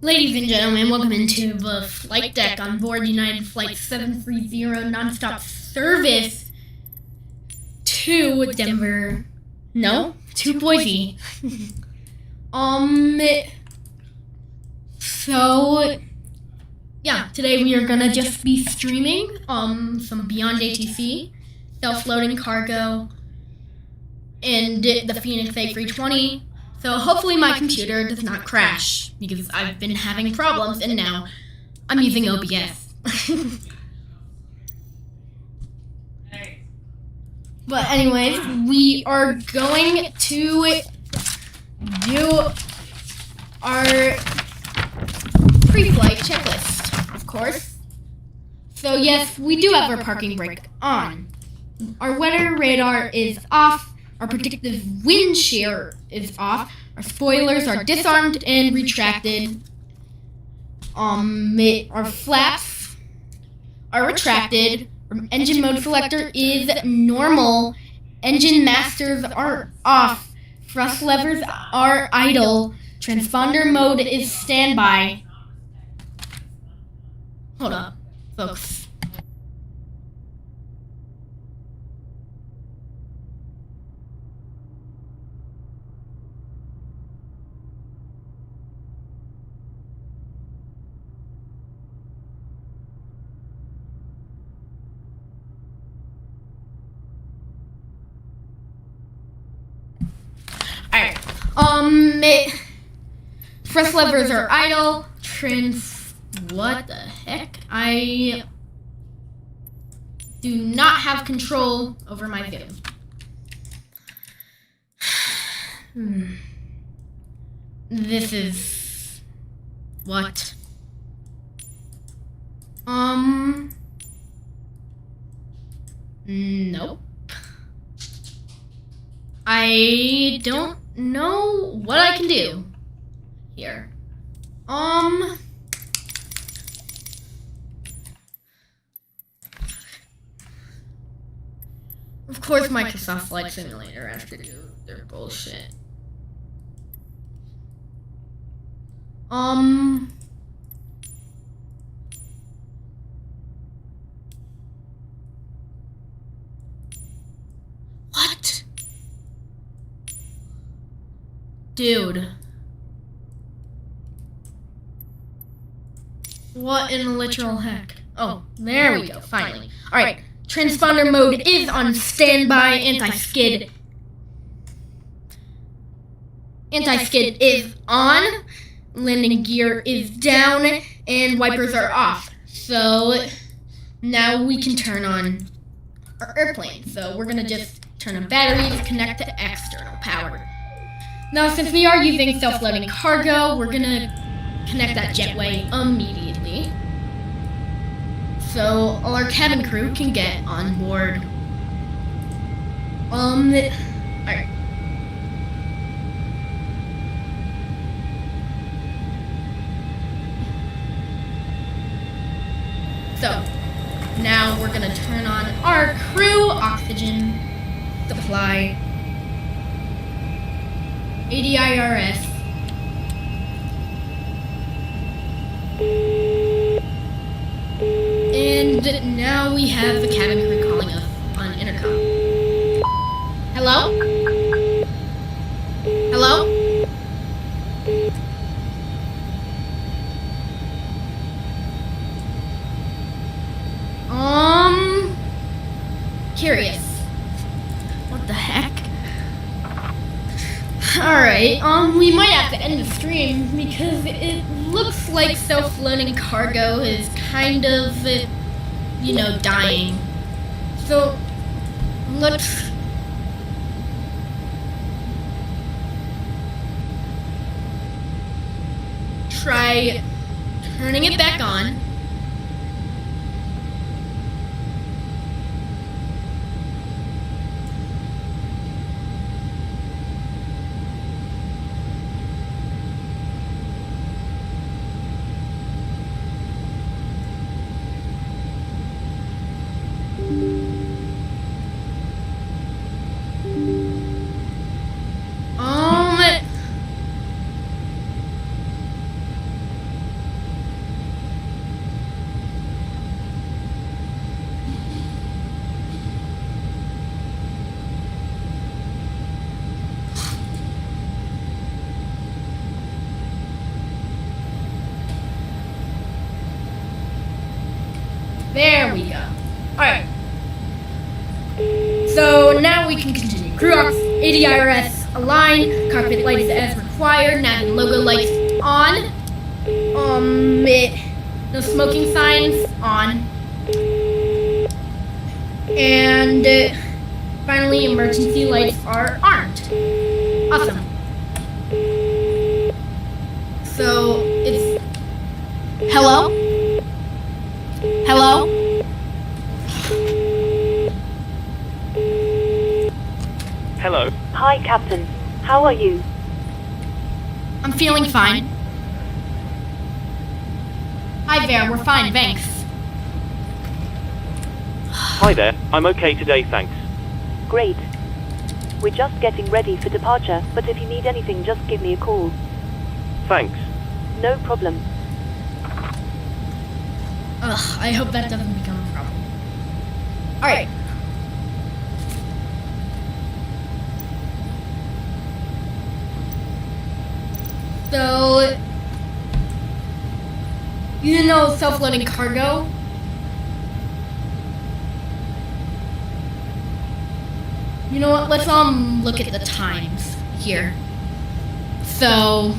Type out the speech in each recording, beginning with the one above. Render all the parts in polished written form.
Ladies and gentlemen, welcome into the flight deck on board United Flight 730 nonstop service to Denver. No, to Boise. So yeah, today we are gonna just be streaming some Beyond ATC, self-loading cargo, and the Fenix A320. So hopefully my computer does not crash, because I've been having problems and now I'm using OBS. But anyways, we are going to do our pre-flight checklist, of course. So yes, we do have our parking brake on. Our weather radar is off. Our predictive wind shear is off. Our spoilers are disarmed and retracted. Our flaps are retracted. Our engine mode selector is normal. Engine masters are off. Thrust levers are idle. Transponder mode is standby. Hold up, folks. Alright, thrust levers are idle. What the heck? I do not have control over my Zoom. This is... what? Nope. I don't know what I can do here. Of course Microsoft Flight Simulator has to do their bullshit. What? Dude. What in the literal heck? Oh, there we go, finally. Alright, transponder mode is on standby. Anti-skid. Anti-skid is on. Landing gear is down. And wipers are off. So, now we can turn on our airplane. So, we're gonna just turn on batteries, connect to external power. Now, since we are using self-loading cargo, we're gonna connect that jetway immediately, so all our cabin crew can get on board. Alright. So, now we're gonna turn on our crew oxygen supply. ADIRS. And now we have the cabin crew calling us on intercom. Hello? Hello? Curious. What the heck? Alright, we might have to end the stream because it looks like self-loading cargo is kind of, dying. So, let's... try turning it back on. There we go. Alright. So now we can continue. Crew ops, ADIRS align, cockpit lights as required, nav and logo lights on. No smoking signs on. And finally, emergency lights are armed. Awesome. So it's hello? Hello? Hello. Hi, Captain. How are you? I'm feeling fine. Hi there, we're fine, thanks. Hi there. I'm okay today, thanks. Great. We're just getting ready for departure, but if you need anything, just give me a call. Thanks. No problem. Ugh, I hope that doesn't become a problem. Alright. So, you know self-loading cargo? You know what, let's look at the times here. So,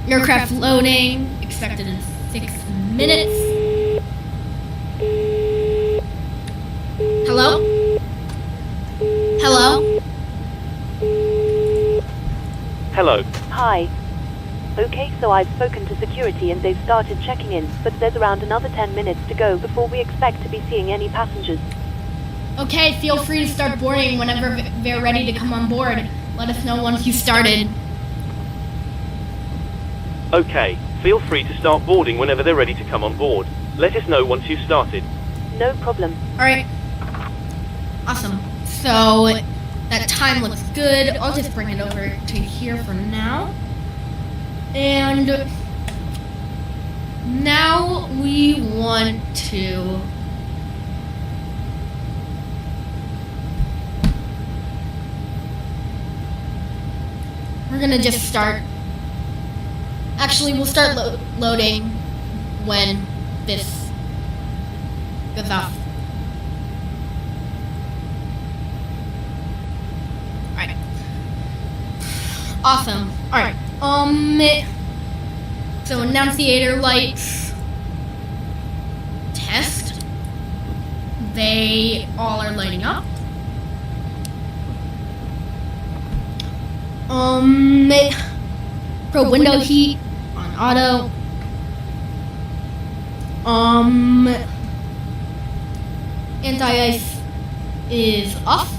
aircraft loading, expected in 6 minutes. Hello? Hello? Hello. Hi. Okay, so I've spoken to security and they've started checking in, but there's around another 10 minutes to go before we expect to be seeing any passengers. Okay, feel free to start boarding whenever they're ready to come on board. Let us know once you've started. Okay. Feel free to start boarding whenever they're ready to come on board. Let us know once you've started. No problem. Alright. Awesome. So, that time looks good. I'll just bring it over to here for now. And now we want to we're gonna just start. Actually, we'll start loading when this goes off. Alright. Awesome. Alright. So annunciator lights. Test. They all are lighting up. Pro window heat on auto. Anti-ice is off.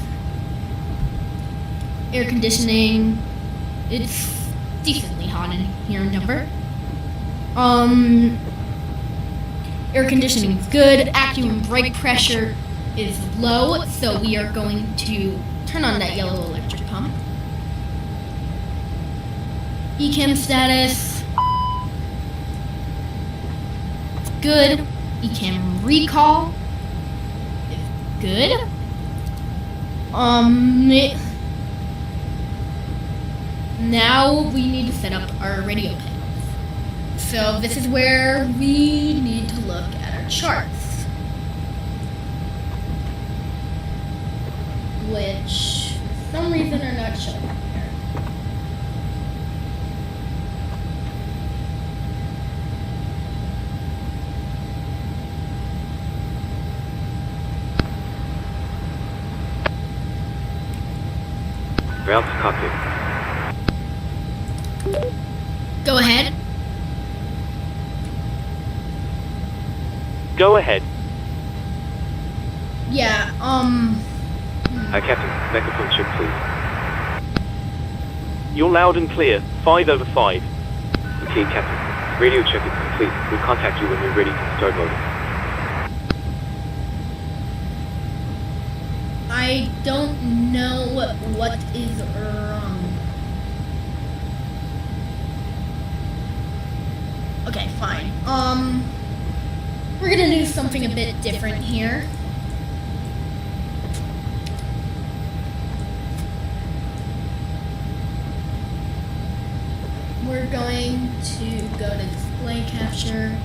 Air conditioning, it's decently hot in here in Denver. Air conditioning is good. Vacuum brake pressure is low, so we are going to turn on that yellow electric pump. ECAM status, it's good. ECAM recall is good. Now we need to set up our radio panels. So this is where we need to look at our charts, which for some reason are not showing here. Ground to cockpit. Go ahead. Go ahead. Yeah, Captain, microphone check, please. You're loud and clear. 5 over 5. Okay, Captain. Radio check is complete. We'll contact you when we're ready to start loading. I don't know what is wrong. Okay, fine. We're gonna do something a bit different here. We're going to go to display capture.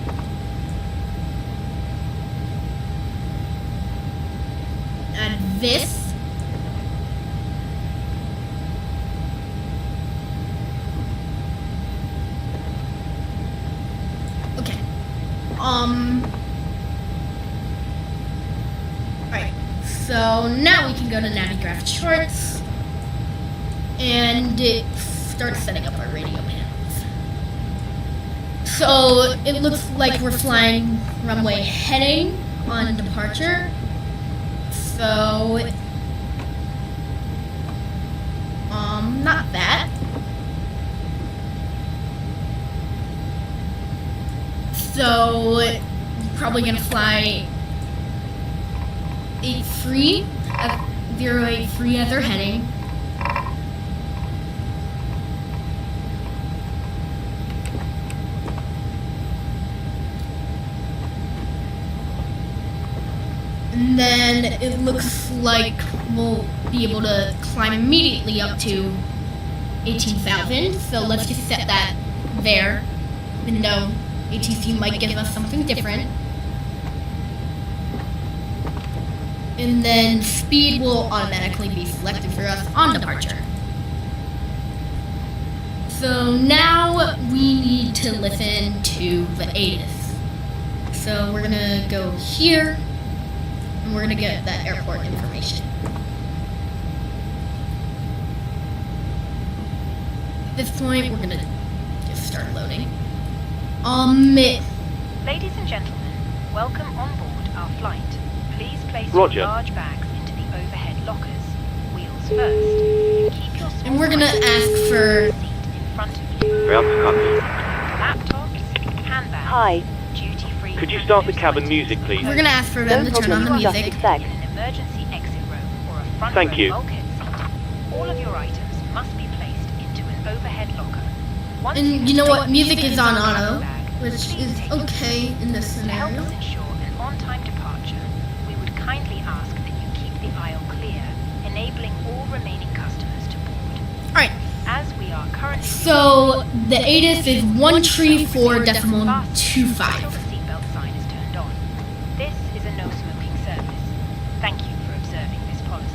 this. Okay. Alright. So now we can go to Navigraph charts and start setting up our radio panels. So it looks like we're flying runway heading on departure. So not that. So probably gonna fly 083 as our heading. And then it looks like we'll be able to climb immediately up to 18,000. So let's just set that there, even though ATC might give us something different. And then speed will automatically be selected for us on departure. So now we need to listen to the ATIS. So we're gonna go here, and we're gonna get that airport information. At this point, we're gonna just start loading. Ladies and gentlemen, welcome on board our flight. Please place Roger. your large bags into the overhead lockers. Wheels first. Keep your small And we're gonna items ask for seat in front of you. Route to copy. Laptops, handbags, Hi. duty-free. Could you start the hand cabin items. music, please? we're gonna ask for them No to turn on the problem. music. Just a sec. In an emergency exit row or a front Thank row you. bulkhead seat. All of your items must be placed into an overhead locker. Once And you know what? have Music taken is on your auto, bag, which please is take your okay in this To help scenario. us ensure an on-time departure, we would kindly ask that you keep the aisle clear, enabling all remaining customers to board. Alright, As we are currently so the ATIS is 134.25. until the seatbelt sign is turned on. This is a no-smoking service. Thank you for observing this policy.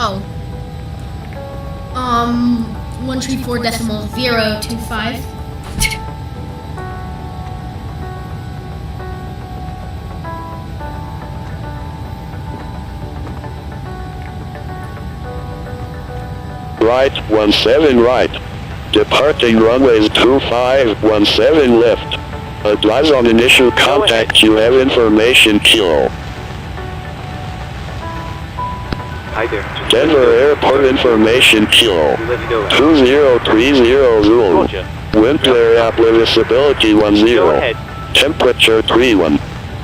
Oh. 134.025. Right, 17 right. Departing runways 2517 left. Advise on initial contact, you have information kilo. Hi there. Just Denver Airport information kilo. We'll let you know. 2030 Zulu. Roger. Wind variable visibility 10. Go ahead. Temperature 31.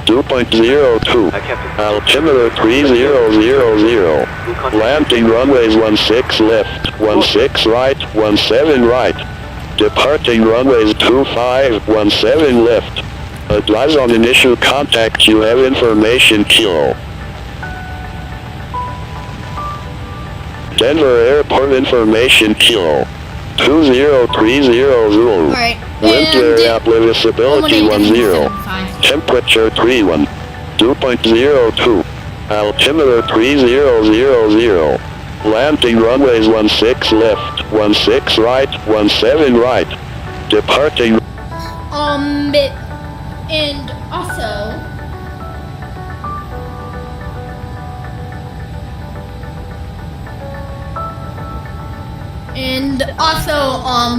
2.02. Captain. Altimeter 3000. We'll contact Landing runways 16 left, 16 right, 17 right. Departing runways 2517 left. Advise on initial contact, you have information kilo. Denver Airport information kilo. 2030 Zulu. Alright, Wind variable visibility 10. 118.75. Temperature 31. 2.02. Altimeter 3000. Landing runways 16 left, 16 right, 17 right. Departing. And also,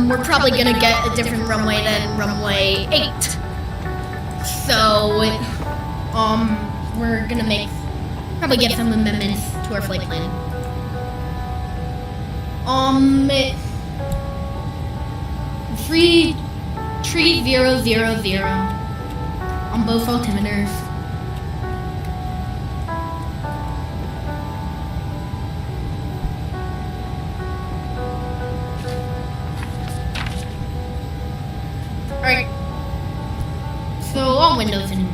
we're probably gonna get a different runway than runway 8. So, we're gonna probably get some amendments to our flight plan. 3000 on both altimeters. windows and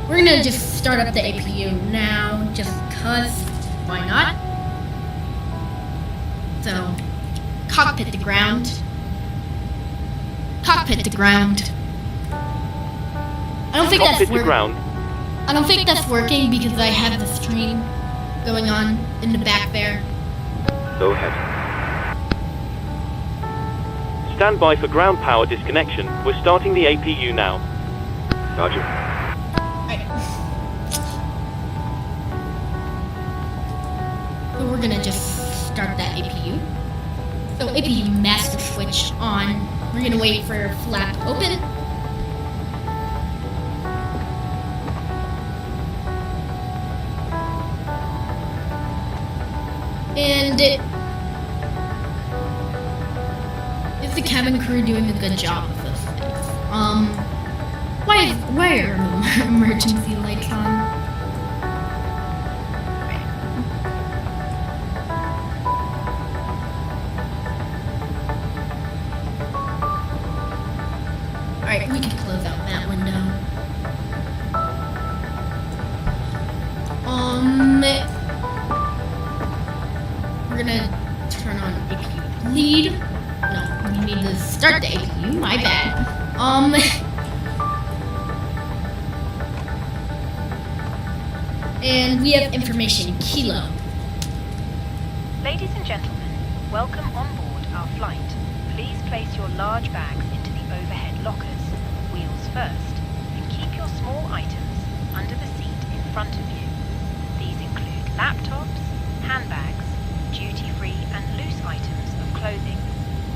we're gonna just start up the APU now, just because. Why not? So, cockpit to ground. Cockpit to ground. I don't think Cockpit that's to working. ground. I don't think that's working because I have the stream going on in the back there. Go ahead. Stand by for ground power disconnection. We're starting the APU now. Roger. Right. So we're gonna just start that APU. So APU master switch on. We're gonna wait for flap to open. And is the cabin crew doing a good job of those things? Why are the emergency lights on? Alright, we can close out that window. We're gonna turn on APU lead. No, we need to start the APU, my bad. And we have information kilo. Ladies and gentlemen, welcome on board our flight. Please place your large bags into the overhead lockers, wheels first, and keep your small items under the seat in front of you. These include laptops, handbags, duty-free and loose items of clothing.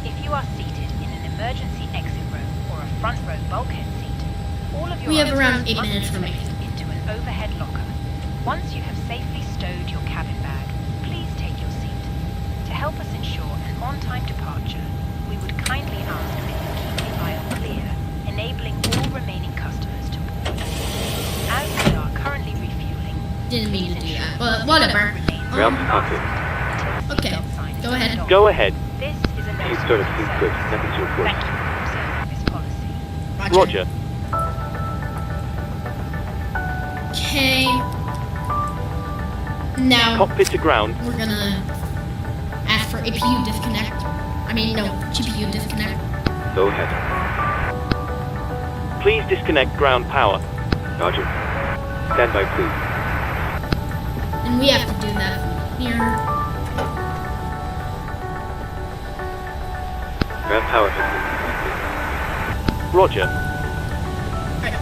If you are seated in an emergency exit row or a front row bulkhead seat, all of your We have items around 8 must minutes be remaining. placed into an overhead locker. Once you have safely stowed your cabin bag, please take your seat. To help us ensure an on-time departure, we would kindly ask that you keep the aisle clear, enabling all remaining customers to board. As we are currently refueling, Didn't mean to please do ensure that, but whatever. Ground to cockpit. Okay, go ahead. Go ahead. This is a Please start a seat good. Seconds to report. Thank you for observing this policy. Roger. Okay. Now Cockpit to ground. we're gonna ask for APU disconnect. I mean, no, GPU disconnect. Go ahead. Please disconnect ground power. Roger. Stand by, please. And we have to do that from here. Ground power has been disconnected. Roger. Right.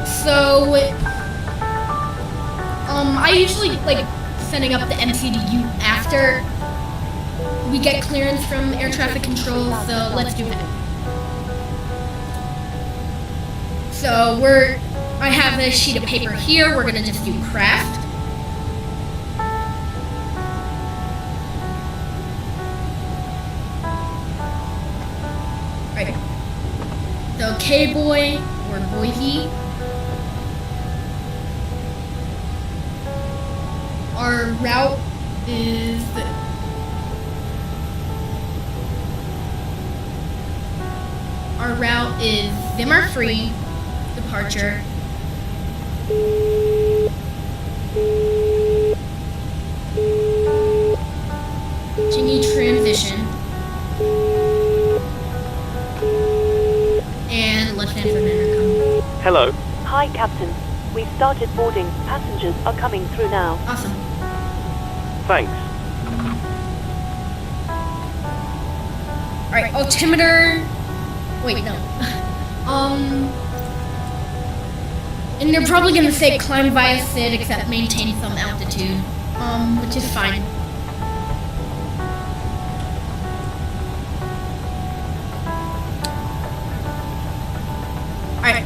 So, I usually like setting up the MCDU after we get clearance from air traffic control, so let's do that. So I have a sheet of paper here, we're gonna just do craft. Right. So KBOI or Boise. Our route is Zimmer free departure. Chingy transition. And left hand from intercom. Hello. Hi, Captain. We've started boarding. Passengers are coming through now. Awesome. Thanks. Alright, altimeter. Wait, no. And they're probably gonna say climb via SID except maintain some altitude. Which is fine. Alright.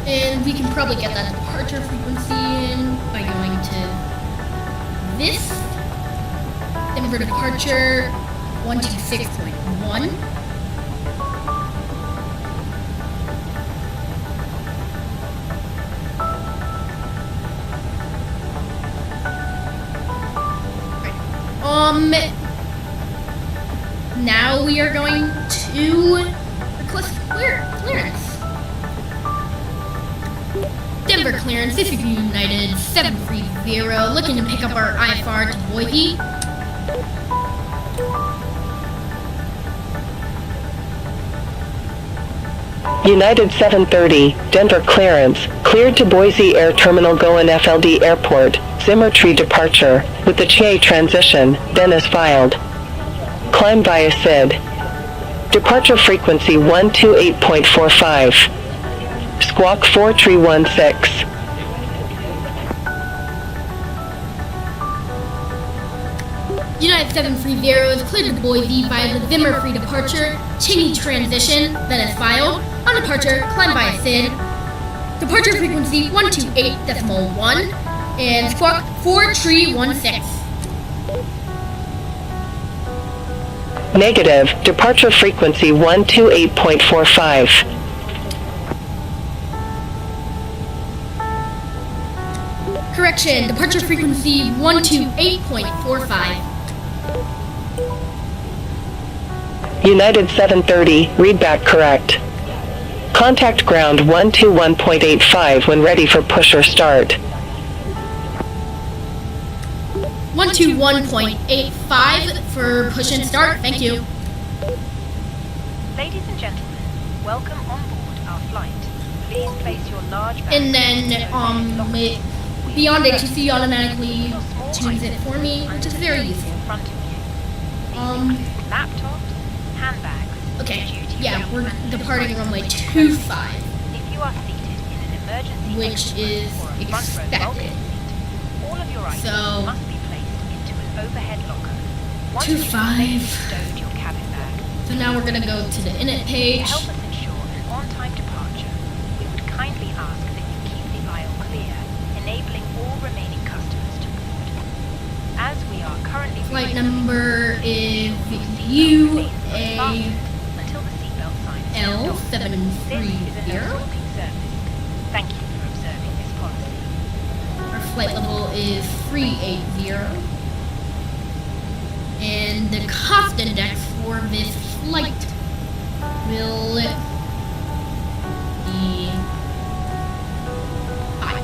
And we can probably get that departure frequency in by going to this. Denver departure 126.1. Now we are going to request clearance. Denver clearance, this is United 730, looking to pick up our IFR to Boise. United 730, Denver clearance, cleared to Boise Air Terminal Goen FLD Airport, Zimmer Tree departure, with the CHA transition, then as filed. Climb via SID. Departure frequency 128.45. Squawk 4316. United 730 is cleared to Boise via the Zimmer Free departure, Cheney transition, then as filed. On departure, climb via SID. Departure frequency 128.1 and squawk 4316. Negative, departure frequency 128.45. Correction, departure frequency 128.45. United 730, read back correct. Contact ground 121.85 when ready for push or start. 121.85 for push and start, thank you. Ladies and gentlemen, welcome on board our flight. Please place your large bags And then, Beyond ATC automatically Your small tunes it items for me, which is very under the seat useful. in front of you. These include laptops, handbags, Okay, duty yeah, belt, we're and departing devices runway with 25, If you are seated in an emergency which exit is or a front row expected. bulkhead seat, all of your items So, must be placed into an overhead locker. Once 25. you've safely stowed your cabin bag, So now we're gonna go to the init to page. help us ensure an on-time departure, we would kindly ask that you keep the aisle clear, enabling all remaining customers to board. As we are currently Flight reviewing, number is please remain fastened until the seatbelt sign is turned off. This is a L730. no-smoking service. Thank you for observing this policy. Our flight level is 380. And the cost index for this flight will be 5.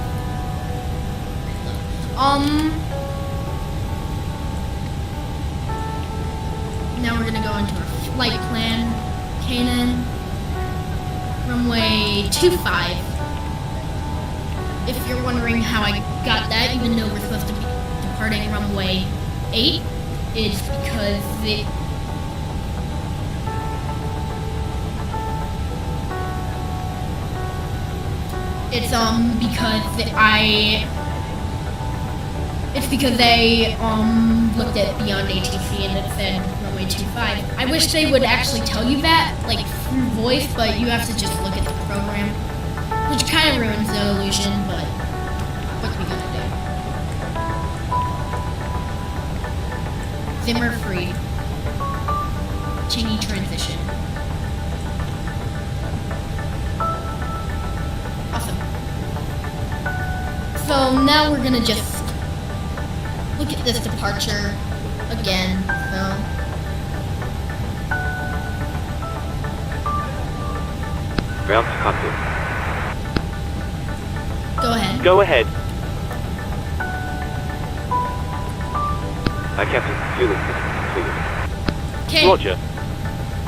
Now we're gonna go into our flight plan. KDEN, runway 25. If you're wondering how I got that, even though we're supposed to be departing runway 8, it's because because they looked at Beyond ATC and it said runway 25. I wish they would actually tell you that, like through voice, but you have to just look at the program, which kind of ruins the illusion, but what are we gonna do? Zimmer free. Cheney transition. Awesome. So now we're gonna just look at this departure again. So Ground to cockpit. go ahead. Go ahead. Captain, fueling system completed. Okay. Roger.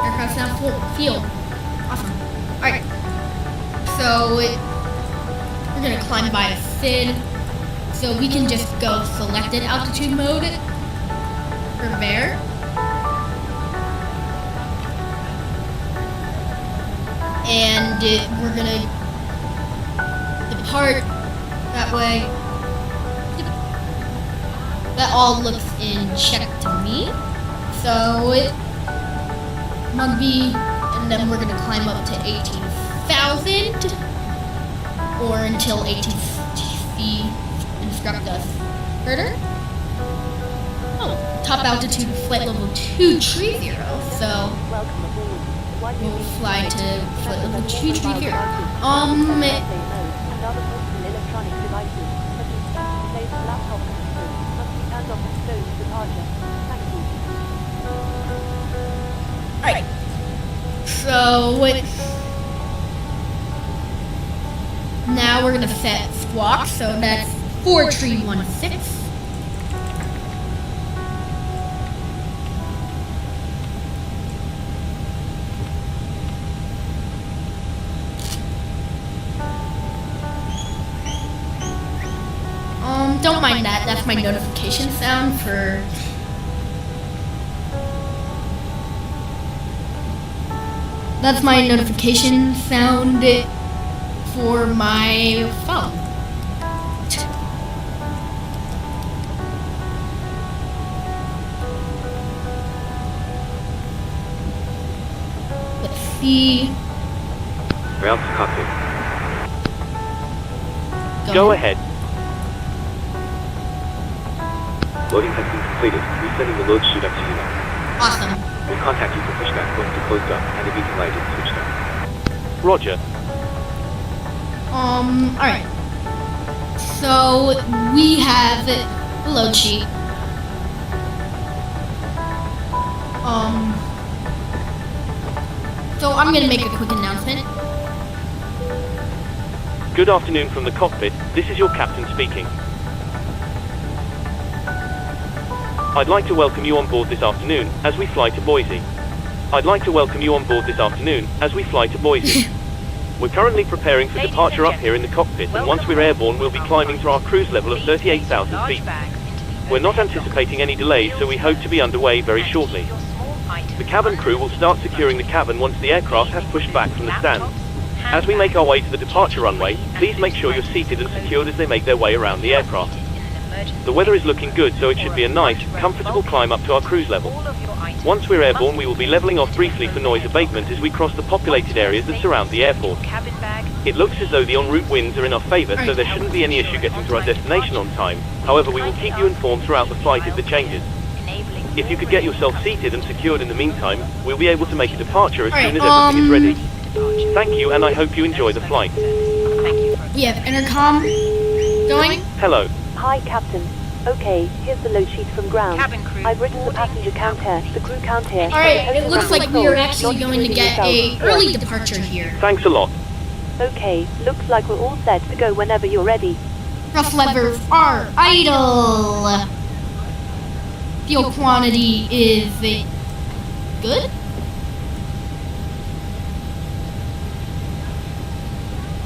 Aircraft's now full field. Awesome. Alright. So we're gonna climb by a SID. So we can just go selected altitude mode for there. And we're gonna depart that way. That all looks in check to me. So it must be, and then we're gonna climb up to 18,000 or until ATC instruct us further. Oh, top altitude flight level 230. So Welcome aboard. One we'll fly to flight level 230. Another personal electronic devices, such as today's laptop computers, must be turned off at stowed departure. Thank you. So now we're gonna set squawk, so that's 4316. Don't mind that. That's my notification sound for. That's my notification sound for my phone. Let's see. Route to cockpit. Go ahead. Loading has been completed. Resending the load chute up to you now. Awesome. We'll contact you for pushback once the closed up and the beacon light is switched on. Roger. Alright. So, we have the load sheet. So I'm gonna make a quick announcement. Good afternoon from the cockpit. This is your captain speaking. I'd like to welcome you on board this afternoon as we fly to Boise. We're currently preparing for departure up here in the cockpit, and once we're airborne, we'll be climbing to our cruise level of 38,000 feet. We're not anticipating any delays, so we hope to be underway very shortly. The cabin crew will start securing the cabin once the aircraft has pushed back from the stand. As we make our way to the departure runway, please make sure you're seated and secured as they make their way around the aircraft. The weather is looking good, so it should be a nice, comfortable climb up to our cruise level. Once we're airborne, we will be leveling off briefly for noise abatement as we cross the populated areas that surround the airport. It looks as though the en route winds are in our favor, so there shouldn't be any issue getting to our destination on time. However, we will keep you informed throughout the flight if there changes. If you could get yourself seated and secured in the meantime, we'll be able to make a departure as soon as everything is ready. Thank you, and I hope you enjoy the flight. We have intercom going. Hello. Hi, Captain. Okay, here's the load sheet from ground. Cabin crew, I've written the passenger count here, the crew count here. Alright, it looks like we are actually going to get a early departure here. Thanks a lot. Okay, looks like we're all set to go whenever you're ready. Thrust levers are idle. Fuel quantity is good.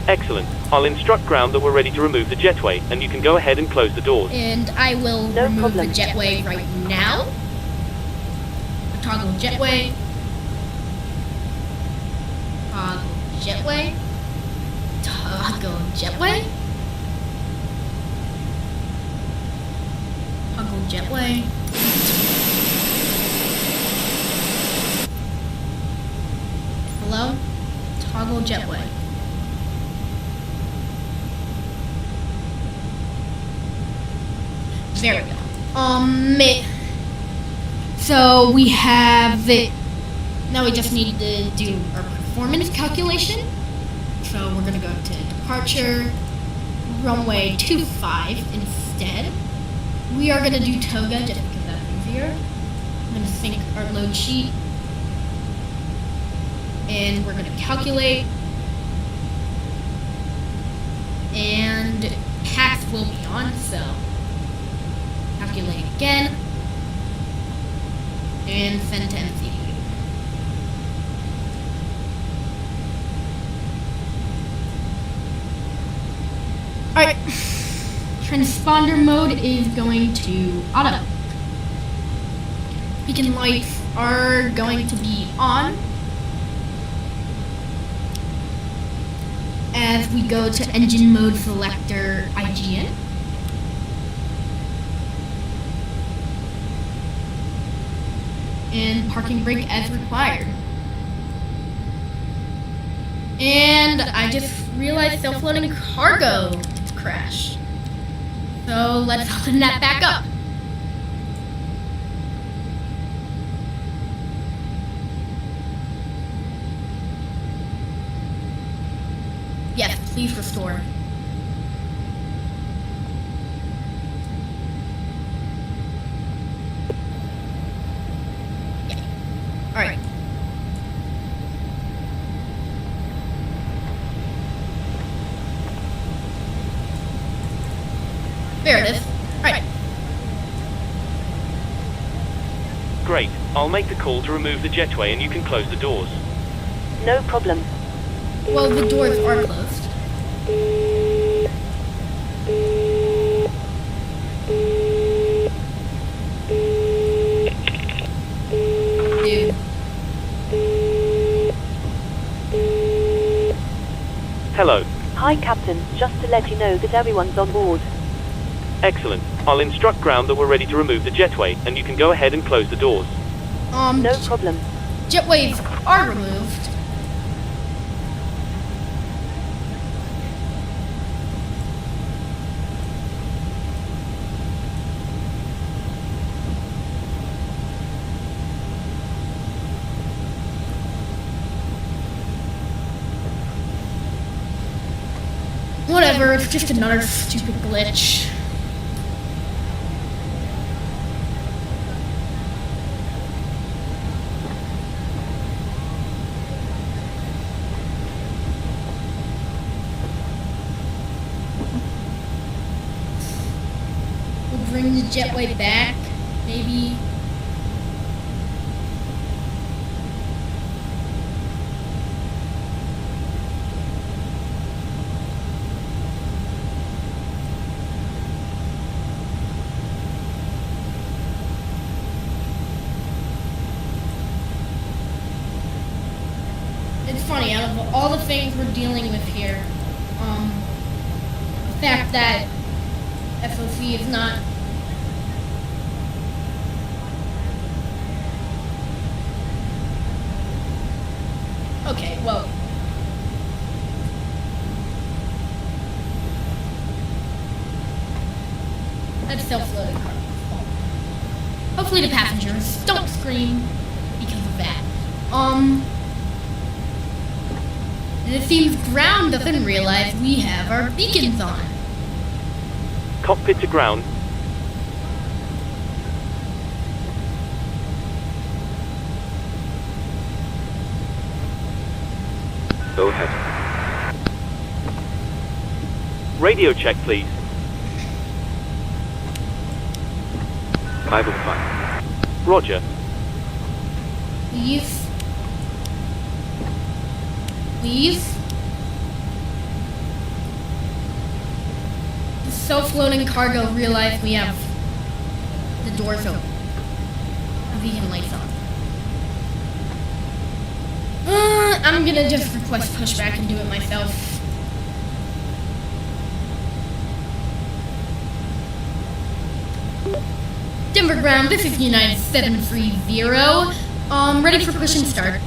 Excellent. I'll instruct ground that we're ready to remove the jetway, and you can go ahead and close the doors. And I will No remove problem. the jetway right now. Toggle jetway. Toggle jetway. Toggle jetway. Toggle jetway. Hello? Toggle jetway. There we go. So we have it. Now we just need to do our performance calculation. So we're gonna go to departure, runway 25 instead. We are gonna do toga just because that's easier. I'm gonna sync our load sheet. And we're gonna calculate. And PAX will be on, so calculate again. And send to MCU. Alright. Transponder mode is going to auto. Beacon lights are going to be on. As we go to engine mode selector IGN. And parking brake as required. And I just realized self-loading cargo crashed. So let's open that back up. Yes, please restore. Yeah. Alright. There it is. Alright. Great. I'll make the call to remove the jetway and you can close the doors. No problem. Well, the doors are closed. Dude. Hello. Hi, Captain. Just to let you know that everyone's on board. Excellent. I'll instruct ground that we're ready to remove the jetway, and you can go ahead and close the doors. No problem. Jetways are removed. Whatever, it's just another stupid glitch. We'll bring the jetway back, maybe. It's funny, out of all the things we're dealing with here, the fact that SOC is not okay, well, that's self-loading car. Hopefully the passengers don't scream because of that. And it seems ground doesn't realize we have our beacons on. Cockpit to ground. Go ahead. Radio check, please. 505. Roger. Please. Please. The self-loading cargo realized we have the doors open. The beacon lights on. I'm gonna just request pushback and do it myself. Denver ground, this is United 730. Ready for push and start.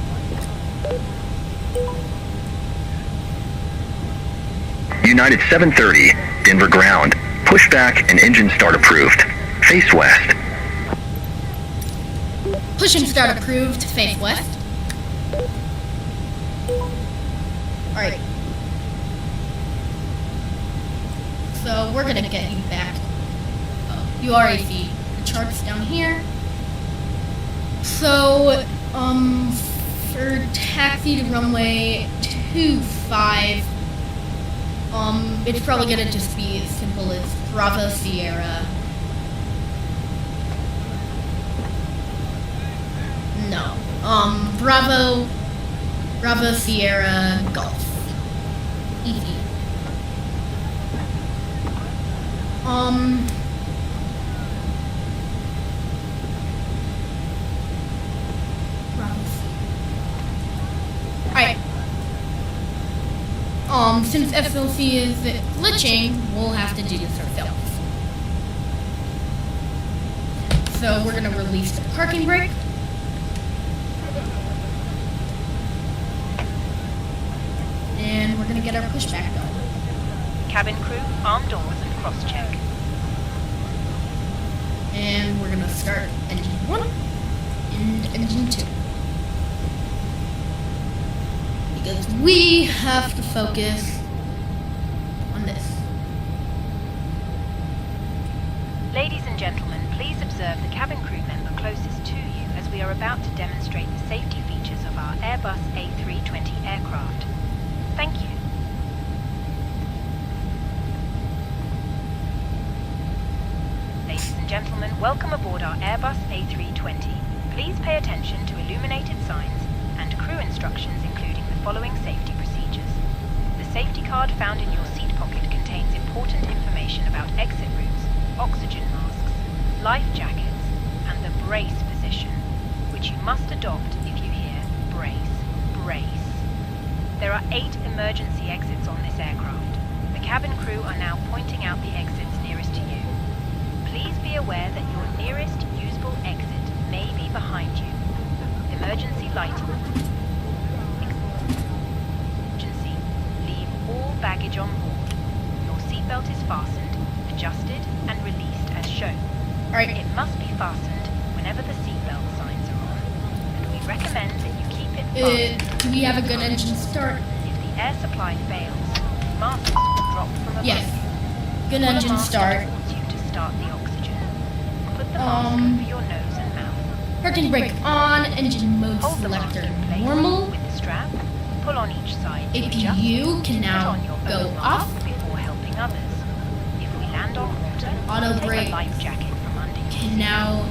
United 730, Denver ground. Pushback and engine start approved. Face west. Push and start approved, face west. Alright. So we're gonna get you back. Oh, you already see the charts down here. So, for taxi to runway 25, it's probably gonna just be as simple as Bravo Sierra. No. Bravo Sierra Golf. Easy. Alright. Since SLC is glitching, we'll have to do this ourselves. So we're gonna release the parking brake. And we're gonna get our pushback going. Cabin crew, arm doors and cross-check. And we're gonna start engine 1 and engine 2. Because we have to focus on this. Ladies and gentlemen, please observe the cabin crew member closest to you as we are about to demonstrate the safety features of our Airbus A320 aircraft. Thank you. gentlemen, welcome aboard our Airbus A320. Please pay attention to illuminated signs and crew instructions, including the following safety procedures. The safety card found in your seat pocket contains important information about exit routes, oxygen masks, life jackets, and the brace position, which you must adopt if you hear brace, brace. There are 8 emergency exits on this aircraft. The cabin crew are now pointing out the exits nearest to you. Please be aware that your nearest usable exit may be behind you. Emergency lighting. Emergency. Leave all baggage on board. Your seatbelt is fastened, adjusted, and released as shown. Alright. It must be fastened whenever the seatbelt signs are on, and we recommend that you keep it fastened. Do we have a good engine start? If the air supply fails, masks will drop from above. Yes. Good Pull a engine mask start. towards you to start the oxygen. Put the mask over your nose and mouth. Parking brake on. Engine mode Hold the mask selector in place normal. with the strap. Pull on each side to adjust. APU can Put now on your go own off. mask before helping others. If we land on water, Auto take brake a life jacket from under your Can seat now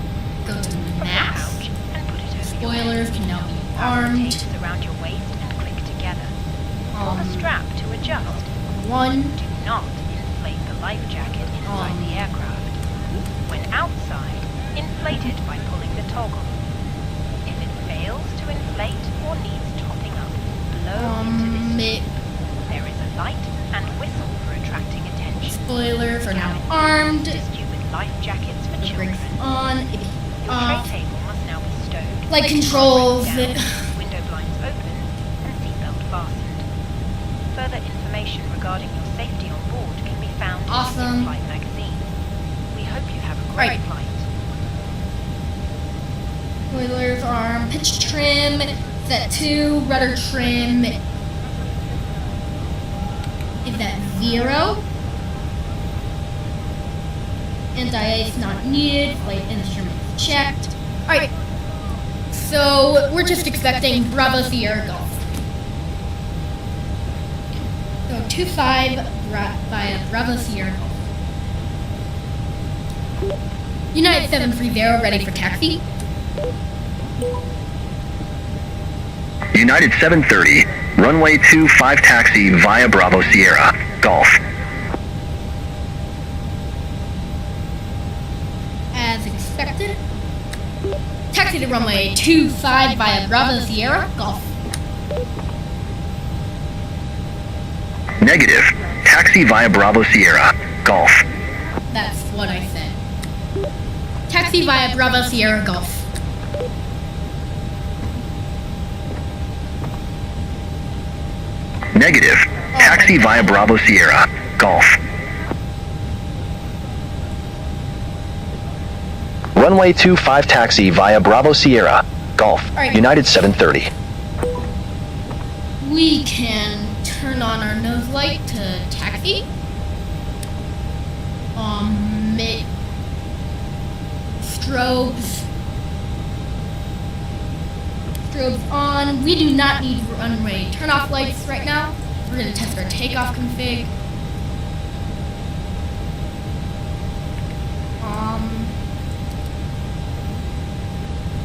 go to from the max. pouch and put it over your Spoilers head. can now be Fasten armed. tapes around your waist and click together. Pull the strap to adjust. One. Do not inflate the life jacket inside the aircraft. When outside, inflate it by pulling the toggle. If it fails to inflate or needs topping up, blow into this. There is a light and whistle for attracting attention. Spoilers are now armed. Assist you with life jackets for The children. brakes on. Your Off. tray table must now be stowed. Light controls. Down, window blinds open, and seatbelt fastened. Further information regarding your safety on board can be found Awesome. in the flight magazine. We hope you have a great Right. flight. Spoilers arm. Pitch trim. Set 2. Rudder trim. Is at 0. Anti-ice not needed. Flight instruments checked. Alright. So we're just expecting Bravo Sierra Golf. So 25 via Bravo Sierra Golf. United 730 ready for taxi. United 730, runway 25 taxi via Bravo Sierra, Golf. As expected. Taxi to runway 25 via Bravo Sierra Golf. Negative, taxi via Bravo Sierra, Golf. That's what I said. Taxi via Bravo Sierra Golf. Negative, taxi via Bravo Sierra, Golf. Runway 25 taxi via Bravo Sierra, Golf. Alright. United 730. We can turn on our nose light to taxi. Strobes on. We do not need runway turn-off lights right now. We're gonna test our takeoff config.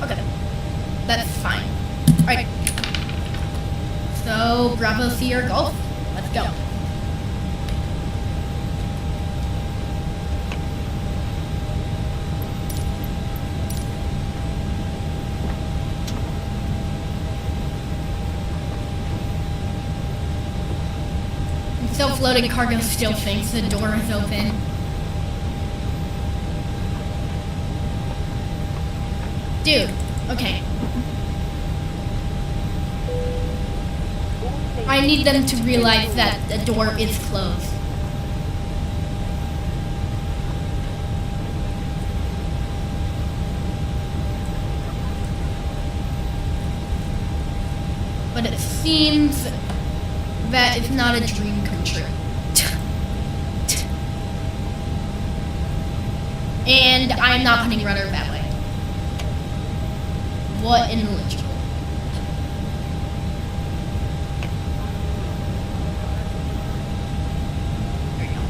Okay, that's fine. All right. So Bravo Sierra Golf, let's go. Self-loading cargo still thinks the door is open. Dude, okay. I need them to realize that the door is closed. But it seems that it's not a dream come true. And I'm not putting rudder that way. What in the literal? There you go.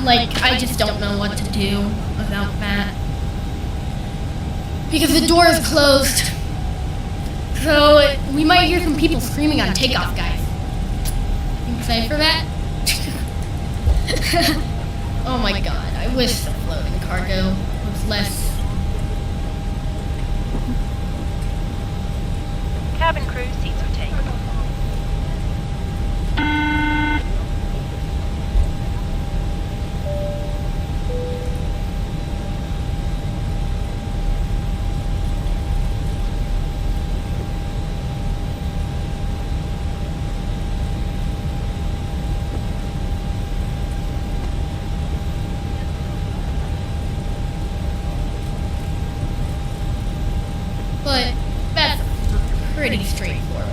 like, I just don't know what to do about that. Because the door is closed. So, we might hear some people screaming on takeoff, guys. You excited for that? Oh my god, I wish the floating cargo was less... Cabin crew, seats for takeoff. But that's pretty straightforward.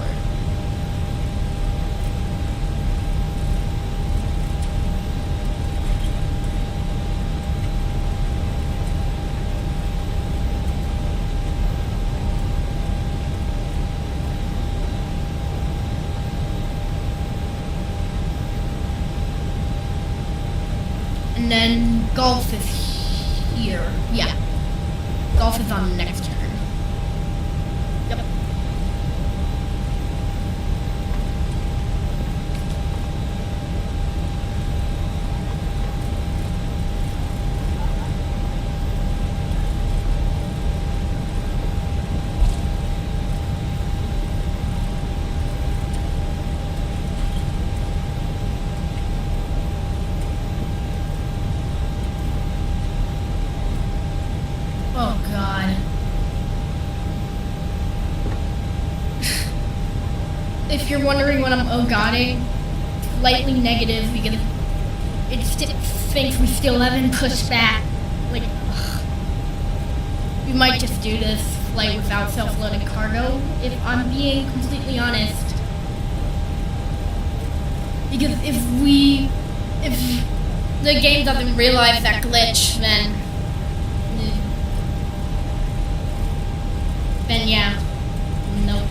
And then golf is here. Yeah. Golf is on the next turn. Yep. Oh god. If you're wondering what I'm oh-godding, slightly negative because it thinks we still haven't pushed back. Like, ugh. We might just do this flight without self-loading cargo, if I'm being completely honest. Because if the game doesn't realize that glitch, then yeah, nope.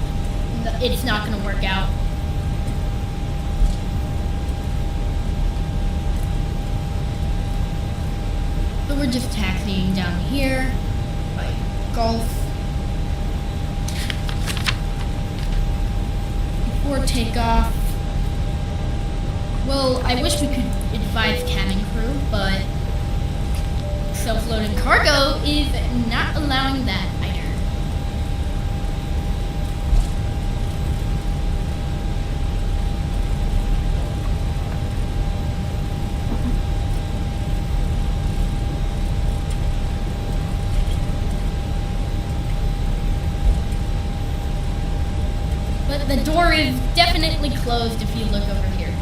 It's not gonna work out. So we're just taxiing down here by Golf. Before takeoff. Well, I wish we could advise cabin crew, but self-loading cargo is not allowing that either. But the door is definitely closed if you look over here.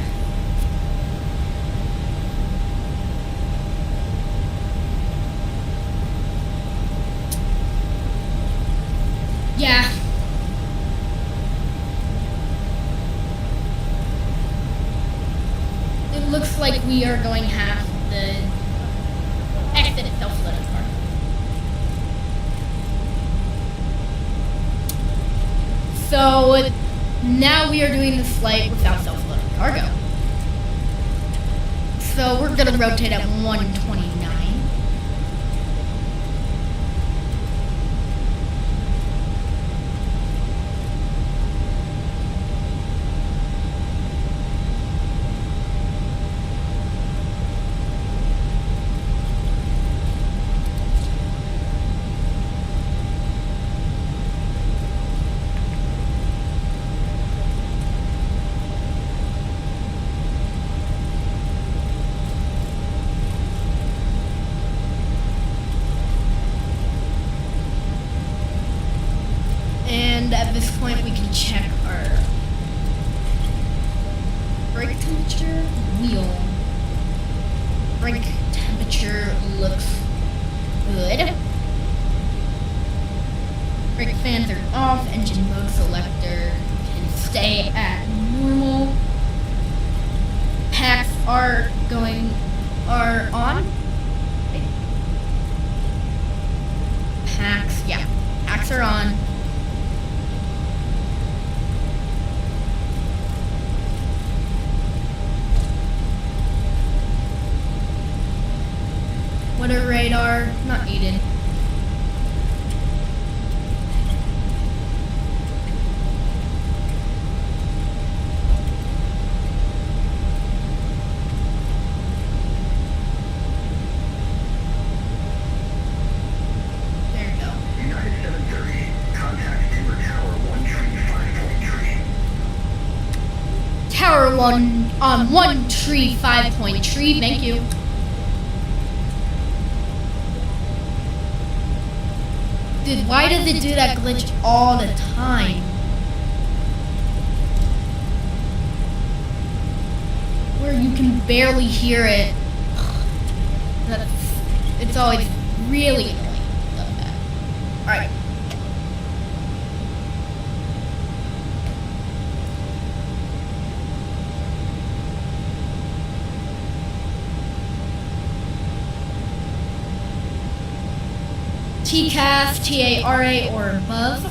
Yeah. It looks like we are going to have the exit self-loading part. So now we are doing this flight without self-loading cargo. So we're going to rotate at 129. And at this point we can check our brake temperature, wheel. Brake temperature looks good. Brake fans are off, engine mode selector can stay at normal. Packs are on. Packs, yeah. Packs are on. Under radar, not needed. There we go. United 730, contact Denver Tower 1 tree 5.3. Tower 1 on 1 tree 5 tree, thank you. Dude, why does it do that glitch all the time? Where you can barely hear it. It's always really annoying. Love that. Alright. TCAS, TARA, or above.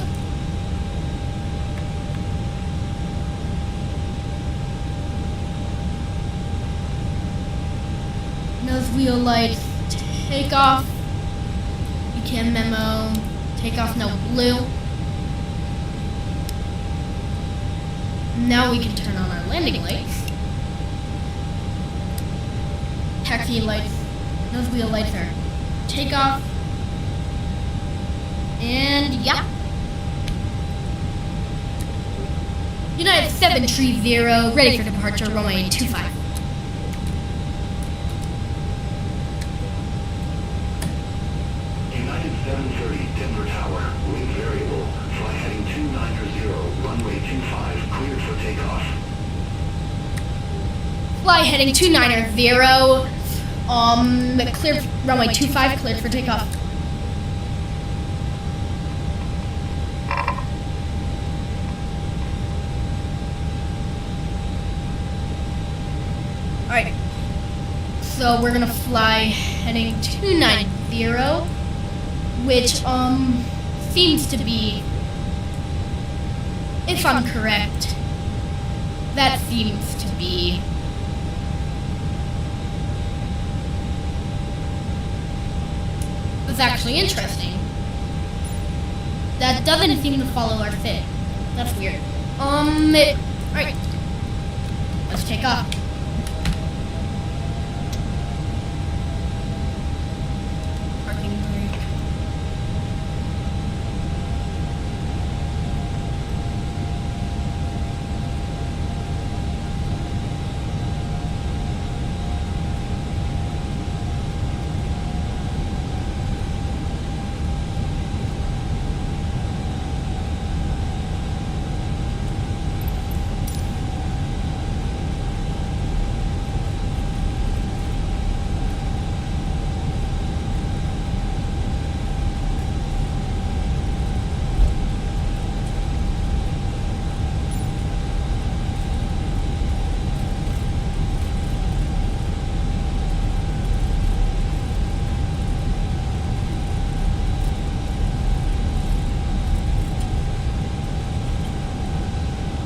Nose wheel lights, takeoff. You can memo, takeoff no blue. Now we can turn on our landing lights. Taxi lights, nose wheel lights are takeoff. And yeah. United 730, ready for departure, runway 25. United 730, Denver Tower, wind variable, fly heading 290, runway 25, cleared for takeoff. Fly heading 290, cleared, runway 25, cleared for takeoff. Alright, so we're gonna fly heading 290, which, seems to be, if I'm correct, that seems to be that's actually interesting. That doesn't seem to follow our fit. That's weird. Alright, let's take off.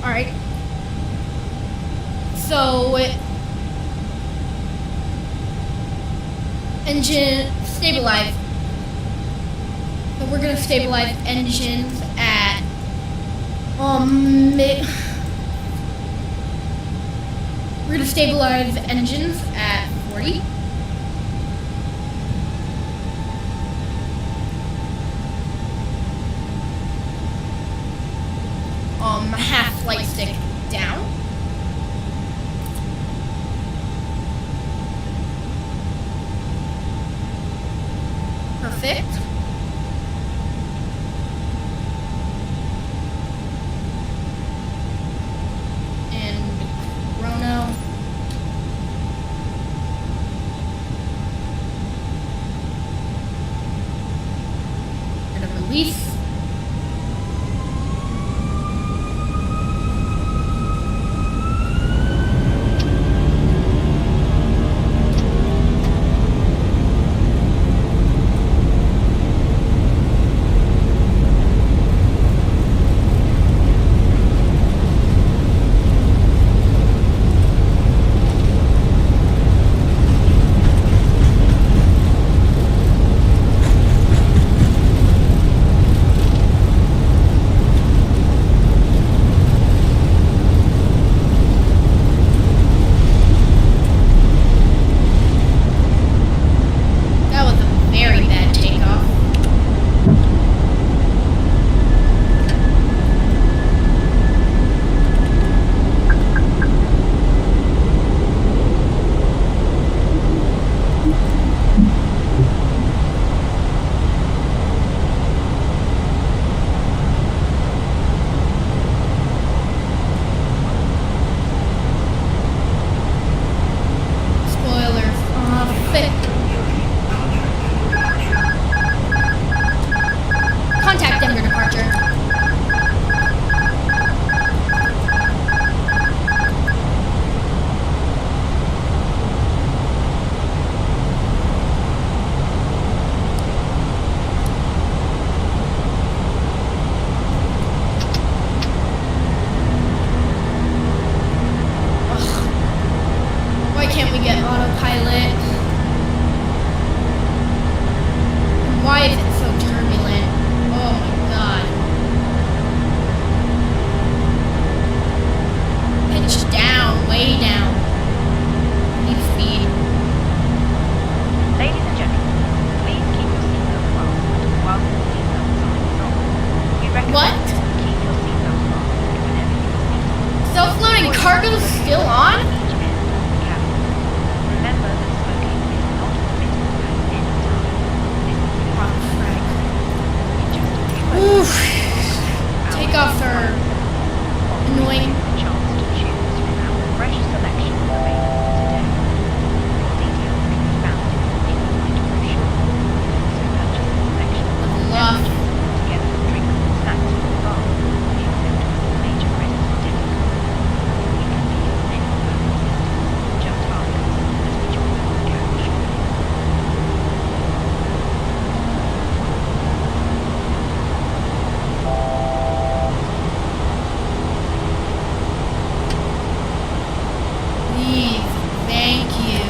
Alright. So, engine stabilize. So we're gonna stabilize engines at we're gonna stabilize engines at 40. Half flight stick down. Perfect. And chrono. And a release. cargo still on? Remember that smoking is not permitted at any time. This is Oof. Take off our annoying. chance to choose from our fresh selection available today. Details can be found in the in-flight brochure. Also purchase a selection of Love. together with drinks and snacks from the bar, except when major risks are difficult. We can be of any purpose. Just ask us as we join the cab shortly. Please, thank you.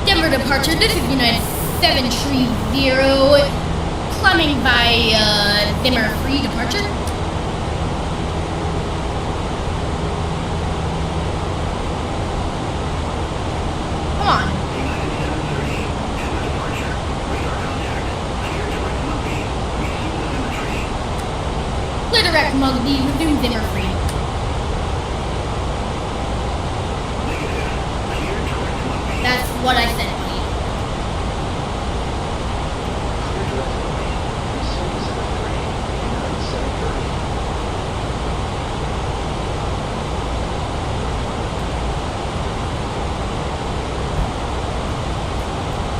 Denver departure, this is United 730, climbing by dimmer free departure. Come on. Clear direct Mugby, resume dimmer free. That's what I said, buddy.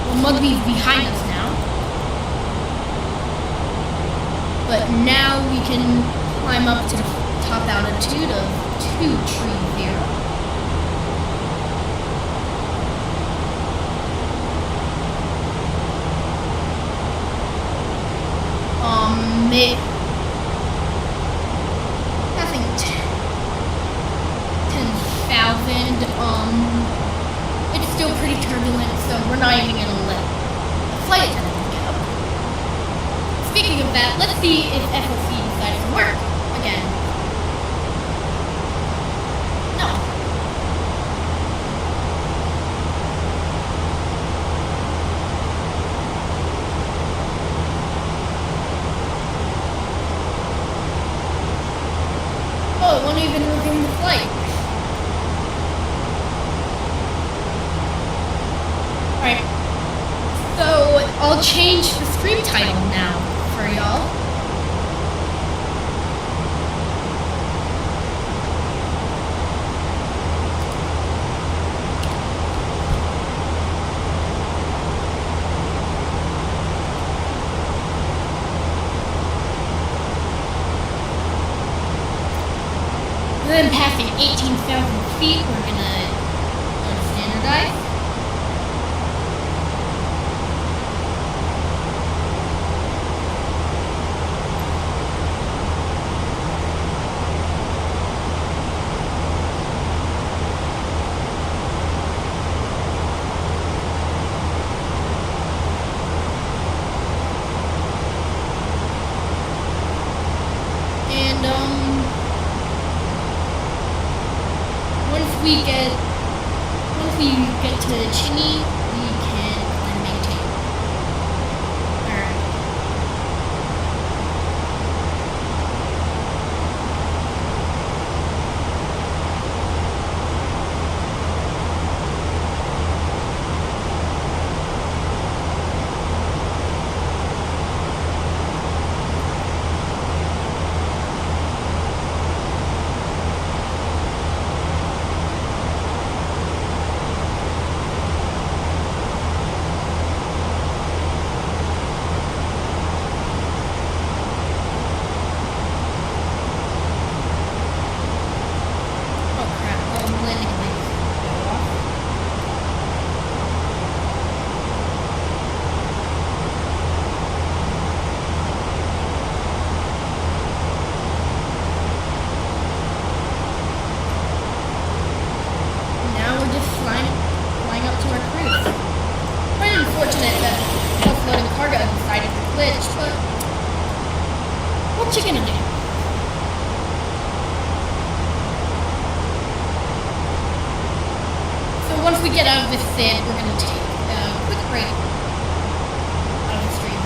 Well, Mugby's behind us now. But now we can climb up to the top altitude of 230. I think 10,000. It's still pretty turbulent, so we're not even gonna let the flight attendant get up. Speaking of that, let's see if FOC decides to work again. No. Oh, it won't even resume the flight. Alright. So, I'll change the stream title now for y'all. Then passing 18,000 feet, we're gonna go to standardize. And once we get to Chingy, we can then maintain. Alright. What you gonna do? So once we get out of this sid, we're gonna take a quick break out of the stream.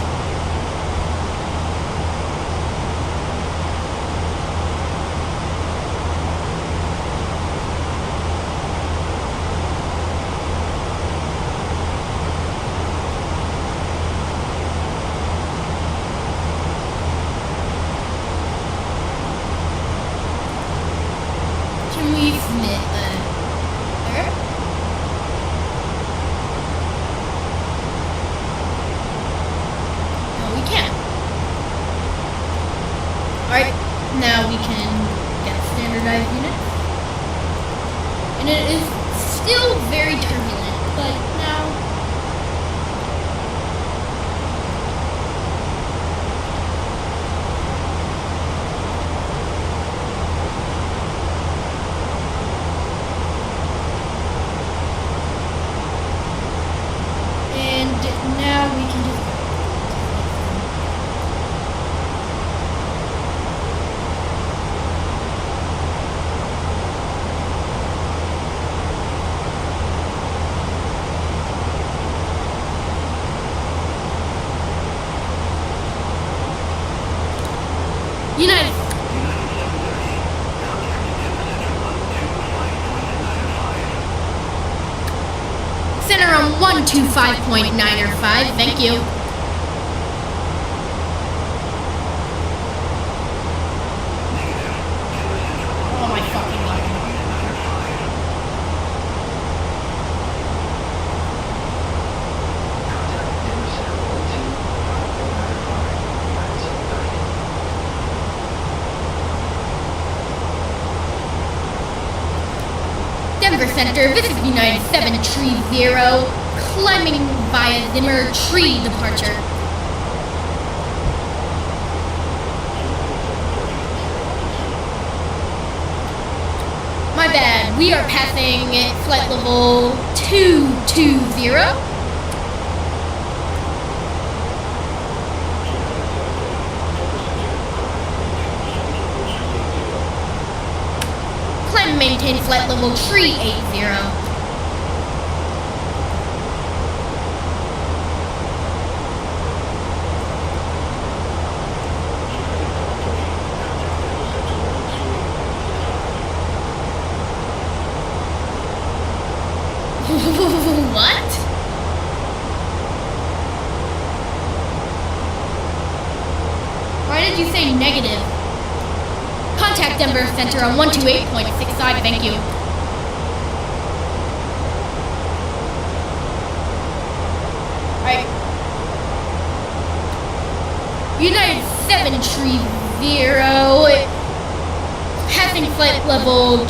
Alright, now we can get standardized units. And it is still very turbulent, but now... And now we can just... United. Center on 125.905. Thank you. Oh my fucking god. Denver Center, this is United 730, climbing via Zimmer Tree departure. My bad, we are passing flight level 220. Climb and maintain flight level 380. What? Why did you say negative? Contact Denver Center on 128.65, thank you. Alright. United 730, passing flight level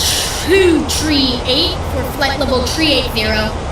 238 for flight level 380.